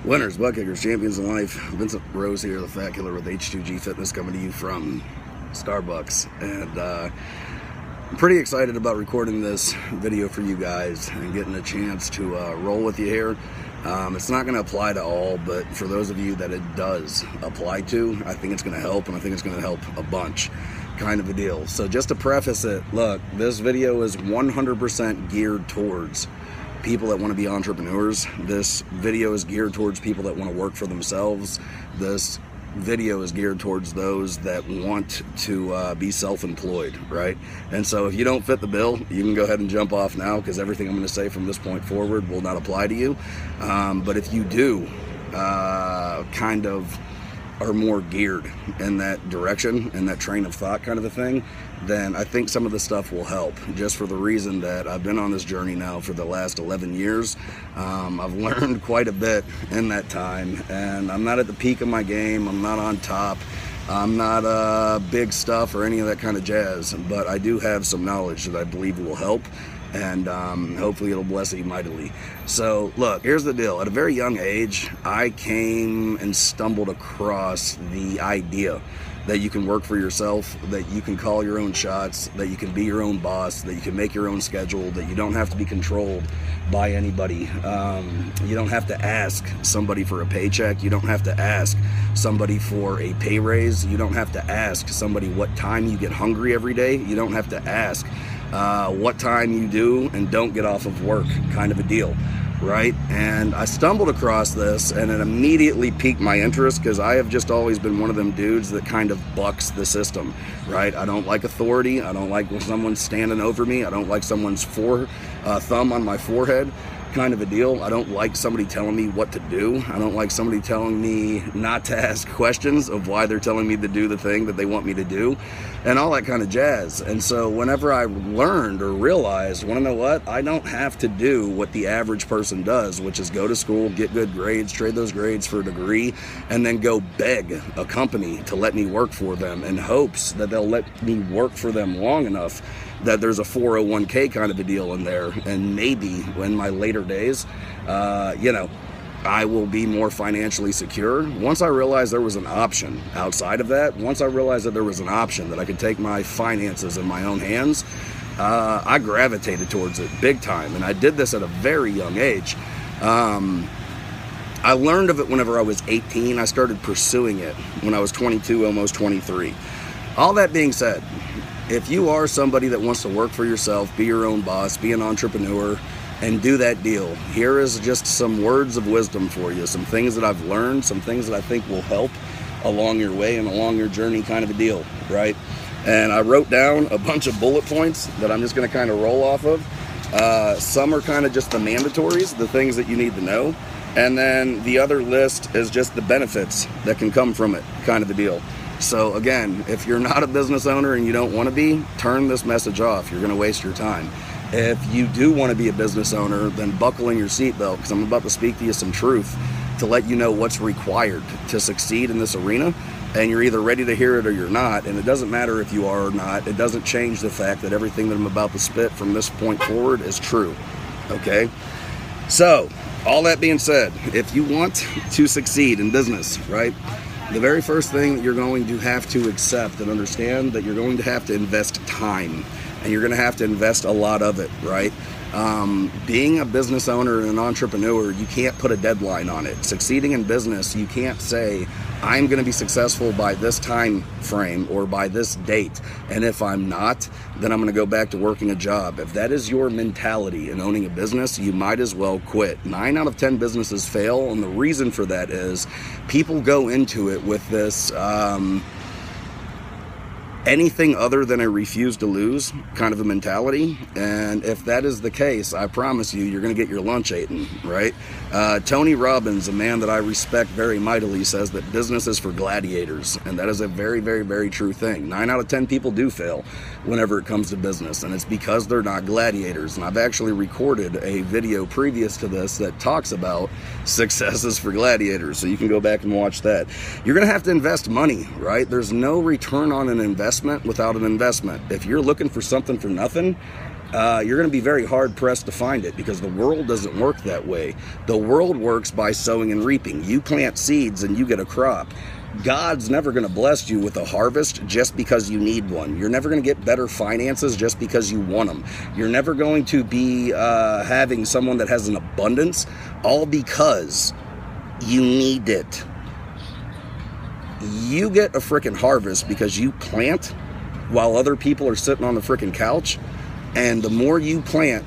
Winners, butt kickers, champions in life. Vincent Rose here, the Fat Killer with H2G Fitness, coming to you from Starbucks. And I'm pretty excited about recording this video for you guys and getting a chance to roll with you here. It's not going to apply to all, but for those of you that it does apply to, I think it's going to help, and I think it's going to help a bunch, kind of a deal. So just to preface it, look, this video is 100% geared towards people that want to be entrepreneurs. This video is geared towards people that want to work for themselves. This video is geared towards those that want to be self-employed, right? And so if you don't fit the bill, you can go ahead and jump off now, because everything I'm going to say from this point forward will not apply to you. But if you do kind of are more geared in that direction, in that train of thought kind of a thing, then I think some of the stuff will help, just for the reason that I've been on this journey now for the last 11 years. I've learned quite a bit in that time, and I'm not at the peak of my game. I'm not on top. I'm not big stuff or any of that kind of jazz, but I do have some knowledge that I believe will help, and hopefully it'll bless you mightily. So look, here's the deal. At a very young age, I came and stumbled across the idea that you can work for yourself, that you can call your own shots, that you can be your own boss, that you can make your own schedule, that you don't have to be controlled by anybody. You don't have to ask somebody for a paycheck. You don't have to ask somebody for a pay raise. You don't have to ask somebody what time you get hungry every day. You don't have to ask what time you do and don't get off of work, kind of a deal, right? And I stumbled across this, and it immediately piqued my interest, because I have just always been one of them dudes that kind of bucks the system, right? I don't like authority. I don't like when someone's standing over me. I don't like someone's thumb on my forehead, kind of a deal. I don't like somebody telling me what to do. I don't like somebody telling me not to ask questions of why they're telling me to do the thing that they want me to do, and all that kind of jazz. And so whenever I learned or realized, want to know what? I don't have to do what the average person does, which is go to school, get good grades, trade those grades for a degree, and then go beg a company to let me work for them in hopes that they'll let me work for them long enough that there's a 401k kind of a deal in there, and maybe in my later days, I will be more financially secure. Once I realized there was an option outside of that, once I realized that there was an option that I could take my finances in my own hands, I gravitated towards it big time, and I did this at a very young age. I learned of it whenever I was 18. I started pursuing it when I was 22, almost 23. All that being said, if you are somebody that wants to work for yourself, be your own boss, be an entrepreneur, and do that deal, here is just some words of wisdom for you, some things that I've learned, some things that I think will help along your way and along your journey, kind of a deal, right? And I wrote down a bunch of bullet points that I'm just going to kind of roll off of. Some are kind of just the mandatories, the things that you need to know. And then the other list is just the benefits that can come from it, kind of a deal. So again, if you're not a business owner and you don't want to be, turn this message off. You're going to waste your time. If you do want to be a business owner, then buckle in your seatbelt, because I'm about to speak to you some truth to let you know what's required to succeed in this arena. And you're either ready to hear it or you're not. And it doesn't matter if you are or not. It doesn't change the fact that everything that I'm about to spit from this point forward is true. Okay? So, all that being said, if you want to succeed in business, right, the very first thing that you're going to have to accept and understand that you're going to have to invest time, and you're going to have to invest a lot of it, right? Being a business owner and an entrepreneur, you can't put a deadline on it. Succeeding in business, you can't say, I'm going to be successful by this time frame or by this date, and if I'm not, then I'm going to go back to working a job. If that is your mentality in owning a business, you might as well quit. 9 out of 10 businesses fail, and the reason for that is people go into it with this anything other than a refuse to lose kind of a mentality. And if that is the case, I promise you, you're going to get your lunch eaten, right? Tony Robbins, a man that I respect very mightily, says that business is for gladiators. And that is a very, very, very true thing. 9 out of 10 people do fail whenever it comes to business, and it's because they're not gladiators. And I've actually recorded a video previous to this that talks about success is for gladiators, so you can go back and watch that. You're going to have to invest money, right? There's no return on an investment without an investment. If you're looking for something for nothing, you're going to be very hard pressed to find it, because the world doesn't work that way. The world works by sowing and reaping. You plant seeds and you get a crop. God's never going to bless you with a harvest just because you need one. You're never going to get better finances just because you want them. You're never going to be having someone that has an abundance all because you need it. You get a freaking harvest because you plant while other people are sitting on the freaking couch. And the more you plant,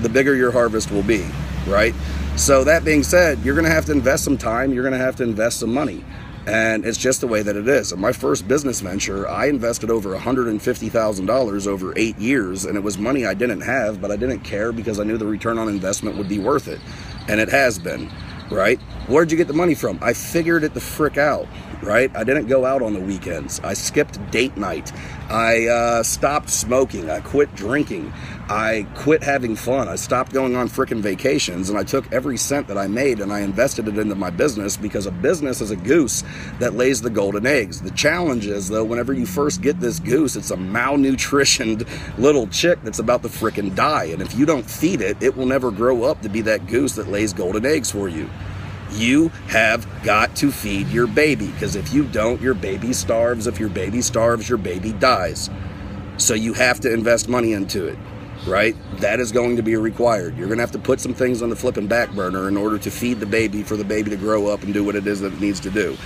the bigger your harvest will be, right? So that being said, you're going to have to invest some time. You're going to have to invest some money. And it's just the way that it is. In my first business venture, I invested over $150,000 over 8 years, and it was money I didn't have, but I didn't care because I knew the return on investment would be worth it. And it has been, right? Where'd you get the money from? I figured it the frick out, right? I didn't go out on the weekends. I skipped date night. I stopped smoking. I quit drinking. I quit having fun. I stopped going on frickin' vacations, and I took every cent that I made and I invested it into my business, because a business is a goose that lays the golden eggs. The challenge is, though, whenever you first get this goose, it's a malnutritioned little chick that's about to frickin' die. And if you don't feed it, it will never grow up to be that goose that lays golden eggs for you. You have got to feed your baby, because if you don't, your baby starves. If your baby starves, your baby dies. So you have to invest money into it, right? That is going to be required. You're going to have to put some things on the flipping back burner in order to feed the baby, for the baby to grow up and do what it is that it needs to do.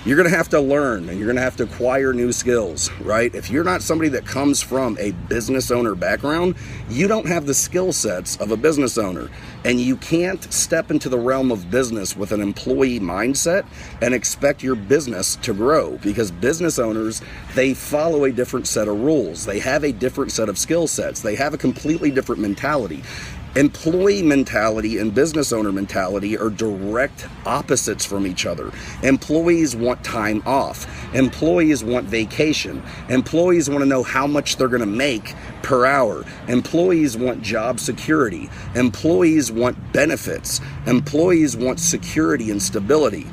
You're going to have to learn, and you're going to have to acquire new skills, right? If you're not somebody that comes from a business owner background, you don't have the skill sets of a business owner. And you can't step into the realm of business with an employee mindset and expect your business to grow, because business owners, they follow a different set of rules. They have a different set of skill sets. They have a completely different mentality. Employee mentality and business owner mentality are direct opposites from each other. Employees want time off. Employees want vacation. Employees want to know how much they're going to make per hour. Employees want job security. Employees want benefits. Employees want security and stability.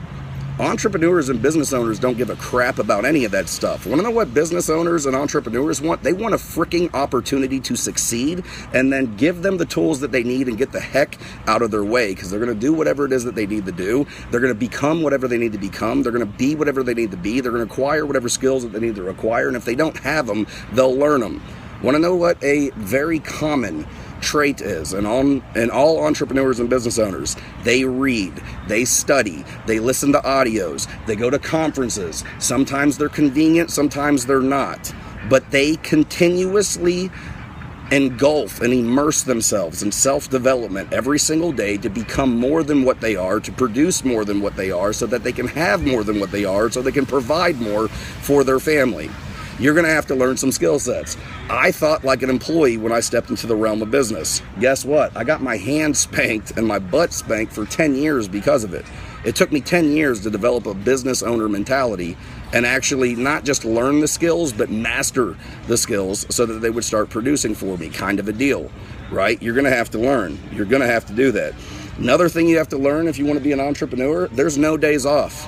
Entrepreneurs and business owners don't give a crap about any of that stuff. Want to know what business owners and entrepreneurs want? They want a freaking opportunity to succeed, and then give them the tools that they need and get the heck out of their way, because they're going to do whatever it is that they need to do. They're going to become whatever they need to become. They're going to be whatever they need to be. They're going to acquire whatever skills that they need to acquire, and if they don't have them, they'll learn them. Want to know what a very common trait is in all entrepreneurs and business owners? They read, they study, they listen to audios, they go to conferences. Sometimes they're convenient, sometimes they're not, but they continuously engulf and immerse themselves in self-development every single day to become more than what they are, to produce more than what they are, so that they can have more than what they are, so they can provide more for their family. You're going to have to learn some skill sets. I thought like an employee when I stepped into the realm of business. Guess what? I got my hand spanked and my butt spanked for 10 years because of it. It took me 10 years to develop a business owner mentality and actually not just learn the skills, but master the skills so that they would start producing for me, kind of a deal, right? You're going to have to learn. You're going to have to do that. Another thing you have to learn if you want to be an entrepreneur, there's no days off.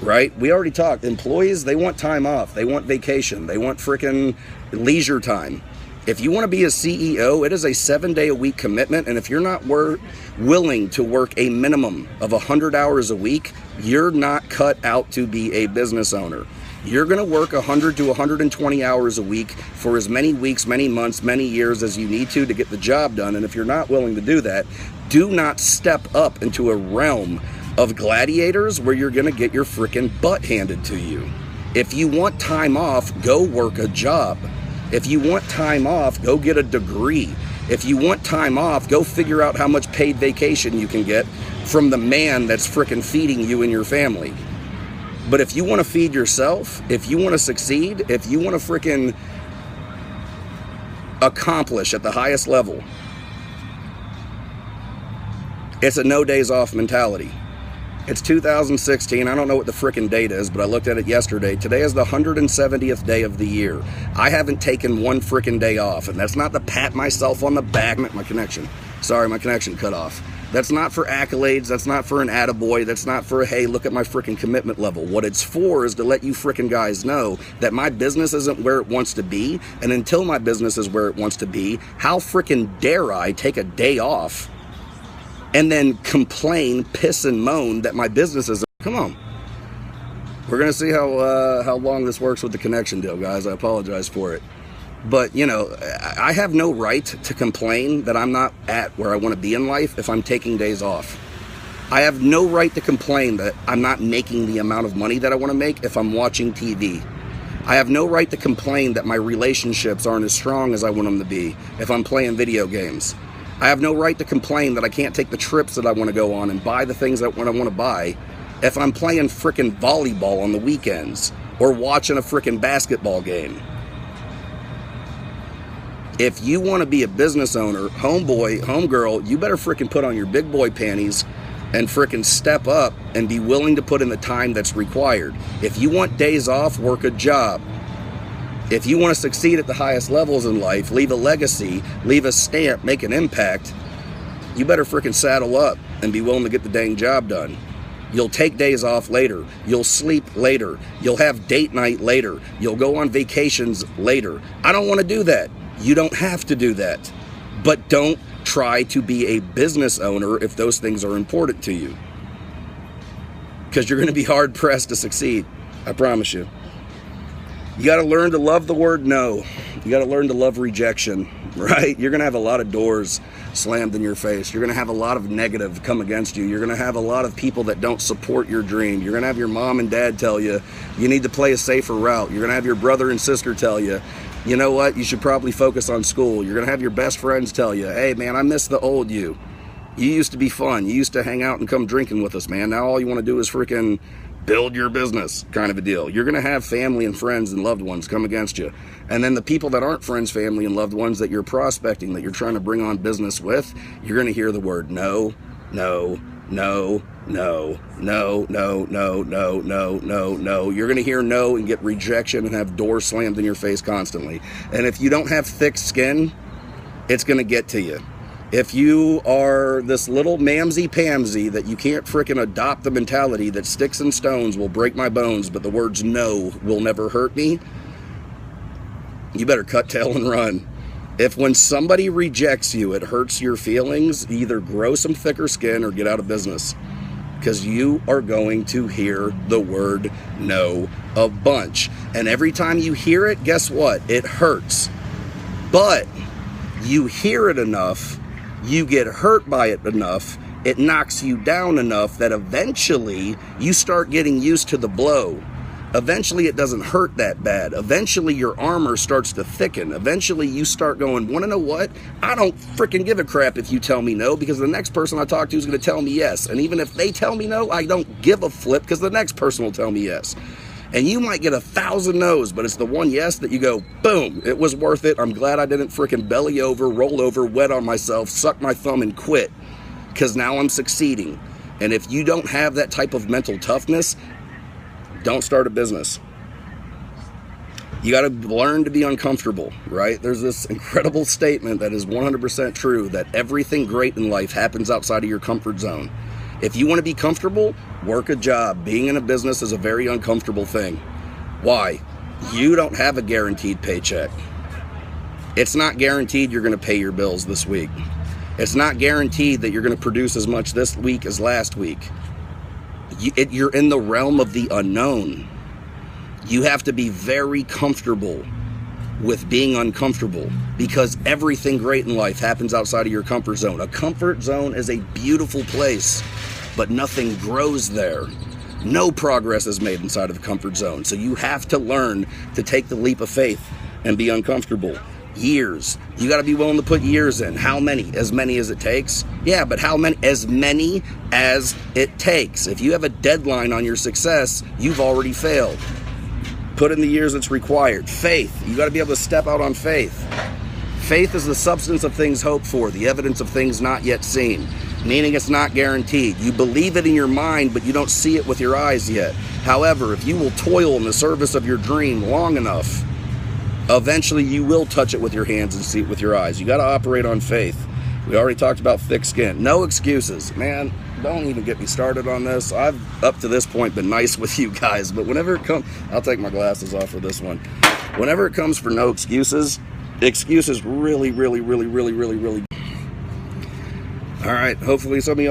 Right? We already talked. Employees, they want time off. They want vacation. They want freaking leisure time. If you want to be a CEO, it is a 7-day-a-week commitment. And if you're not willing to work a minimum of 100 hours a week, you're not cut out to be a business owner. You're going to work 100 to 120 hours a week for as many weeks, many months, many years as you need to get the job done. And if you're not willing to do that, do not step up into a realm of gladiators where you're going to get your freaking butt handed to you. If you want time off, go work a job. If you want time off, go get a degree. If you want time off, go figure out how much paid vacation you can get from the man that's freaking feeding you and your family. But if you want to feed yourself, if you want to succeed, if you want to freaking accomplish at the highest level, it's a no days off mentality. It's 2016. I don't know what the frickin' date is, but I looked at it yesterday. Today is the 170th day of the year. I haven't taken one frickin' day off, and that's not to pat myself on the back. My connection. Sorry, my connection cut off. That's not for accolades. That's not for an attaboy. That's not for, hey, look at my freaking commitment level. What it's for is to let you freaking guys know that my business isn't where it wants to be. And until my business is where it wants to be, how freaking dare I take a day off and then complain, piss, and moan that my business isn't. Come on. We're going to see how long this works with the connection deal, guys. I apologize for it. But, you know, I have no right to complain that I'm not at where I want to be in life if I'm taking days off. I have no right to complain that I'm not making the amount of money that I want to make if I'm watching TV. I have no right to complain that my relationships aren't as strong as I want them to be if I'm playing video games. I have no right to complain that I can't take the trips that I want to go on and buy the things that I want to buy if I'm playing frickin' volleyball on the weekends or watching a frickin' basketball game. If you want to be a business owner, homeboy, homegirl, you better frickin' put on your big boy panties and frickin' step up and be willing to put in the time that's required. If you want days off, work a job. If you want to succeed at the highest levels in life, leave a legacy, leave a stamp, make an impact, you better frickin' saddle up and be willing to get the dang job done. You'll take days off later. You'll sleep later. You'll have date night later. You'll go on vacations later. I don't want to do that. You don't have to do that. But don't try to be a business owner if those things are important to you. Because you're going to be hard pressed to succeed. I promise you. You got to learn to love the word no. You got to learn to love rejection, right? You're going to have a lot of doors slammed in your face. You're going to have a lot of negative come against you. You're going to have a lot of people that don't support your dream. You're going to have your mom and dad tell you, you need to play a safer route. You're going to have your brother and sister tell you, you know what, you should probably focus on school. You're going to have your best friends tell you, hey man, I miss the old you. You used to be fun. You used to hang out and come drinking with us, man. Now all you want to do is freaking build your business, kind of a deal. You're going to have family and friends and loved ones come against you. And then the people that aren't friends, family, and loved ones that you're prospecting, that you're trying to bring on business with, you're going to hear the word no, no, no, no, no, no, no, no, no, no, no. You're going to hear no and get rejection and have doors slammed in your face constantly. And if you don't have thick skin, it's going to get to you. If you are this little mamsy-pamsy that you can't frickin' adopt the mentality that sticks and stones will break my bones, but the words no will never hurt me, you better cut tail and run. If when somebody rejects you, it hurts your feelings, either grow some thicker skin or get out of business. Because you are going to hear the word no a bunch. And every time you hear it, guess what? It hurts. But you hear it enough, you get hurt by it enough, it knocks you down enough that eventually you start getting used to the blow. Eventually it doesn't hurt that bad. Eventually your armor starts to thicken. Eventually you start going, want to know what? I don't freaking give a crap if you tell me no, because the next person I talk to is going to tell me yes. And even if they tell me no, I don't give a flip because the next person will tell me yes. And you might get 1,000 no's, but it's the one yes that you go, boom, it was worth it. I'm glad I didn't freaking belly over, roll over, wet on myself, suck my thumb and quit, because now I'm succeeding. And if you don't have that type of mental toughness, don't start a business. You got to learn to be uncomfortable, right? There's this incredible statement that is 100% true, that everything great in life happens outside of your comfort zone. If you want to be comfortable, work a job. Being in a business is a very uncomfortable thing. Why? You don't have a guaranteed paycheck. It's not guaranteed you're going to pay your bills this week. It's not guaranteed that you're going to produce as much this week as last week. You're in the realm of the unknown. You have to be very comfortable with being uncomfortable, because everything great in life happens outside of your comfort zone. A comfort zone is a beautiful place, but nothing grows there. No progress is made inside of a comfort zone. So you have to learn to take the leap of faith and be uncomfortable. Years. You got to be willing to put years in. How many? As many as it takes? Yeah, but how many? As many as it takes. If you have a deadline on your success, you've already failed. Put in the years that's required. Faith. You got to be able to step out on faith. Faith is the substance of things hoped for, the evidence of things not yet seen, meaning it's not guaranteed. You believe it in your mind, but you don't see it with your eyes yet. However, if you will toil in the service of your dream long enough, eventually you will touch it with your hands and see it with your eyes. You got to operate on faith. We already talked about thick skin. No excuses. Man, don't even get me started on this. I've, up to this point, been nice with you guys, but whenever it comes, I'll take my glasses off for this one. Whenever it comes for no excuses, excuses really. All right, hopefully some of y'all